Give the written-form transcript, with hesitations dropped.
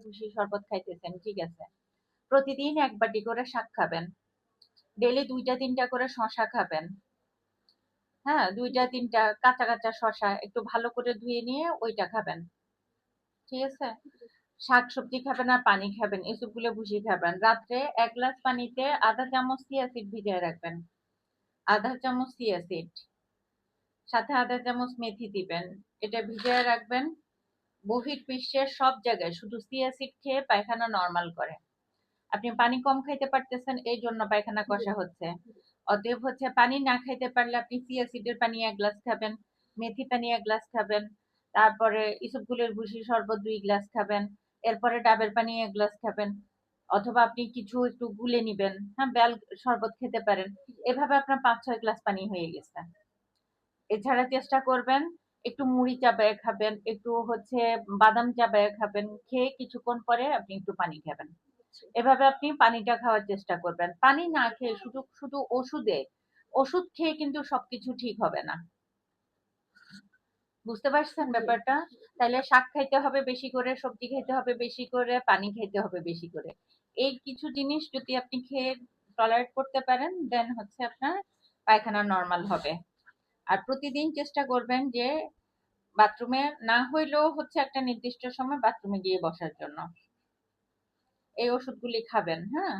ভুসি শরবত খাইতেছেন, ঠিক আছে। প্রতিদিন ১ বাটি করে শাক খাবেন। ডেইলি ২টা-৩টা করে শসা খাবেন। হ্যাঁ? ২টা-৩টা কাঁচা, কাঁচা শসা একটু ভালো করে ধুয়ে নিয়ে ওইটা খাবেন। ঠিক আছে? শাকসবজি খাবেন আর পানি খাবেন। এসবগুলো ভুসি খাবেন। রাত্রে ১ গ্লাস পানিতে ১/২ চামচ চিয়া সিড ভিজায় রাখবেন। ১/২ চামচ চিয়া সিড। সাথে ১/২ চামচ মেথি দিবেন। এটা ভিজায় রাখবেন। বহির্বিশ্বের সব জায়গায় শুধু চিয়া সিড খেয়ে পায়খানা নরমাল করে। আপনি পানি কম খাইতে পারতেছেন এই জন্য পায়খানা কষা হচ্ছে। অতএব হচ্ছে পানি না খাইতে পারলে আপনি চিয়া সিডের পানি ১ গ্লাস খাবেন, মেথি পানি ১ গ্লাস খাবেন, তারপরে ইসবগুলের ভুসি শরবত ২ গ্লাস খাবেন, এরপরে ডাবের পানি ১ গ্লাস খাবেন। অথবা আপনি কিছু একটু গুলে নিবেন। হ্যাঁ, বেল শরবত খেতে পারেন। এভাবে আপনার ৫-৬ গ্লাস পানি হয়ে গেছে। এছাড়া চেষ্টা করবেন একটু মুড়ি চাবায়ে খাবেন, একটু হচ্ছে বাদাম চাবায়ে খাবেন। খেয়ে কিছুক্ষণ পরে আপনি একটু পানি খাবেন। এভাবে আপনি পানিটা খাওয়ার চেষ্টা করবেন। পানি না খেয়ে শুধু ওষুধ খেয়ে কিন্তু সবকিছু ঠিক হবে না। বুঝতে পারছেন ব্যাপারটা? তাইলে শাক খাইতে হবে বেশি করে, সবজি খাইতে হবে বেশি করে, পানি খাইতে হবে বেশি করে। এই কিছু জিনিস যদি আপনি খেয়ে টলারেট করতে পারেন, দেন হচ্ছে আপনার পায়খানা নরমাল হবে। আর প্রতিদিন চেষ্টা করবেন যে বাথরুমে না হইলেও হচ্ছে একটা নির্দিষ্ট সময় বাথরুমে গিয়ে বসার জন্য। এই ওষুধগুলি খাবেন, হ্যাঁ?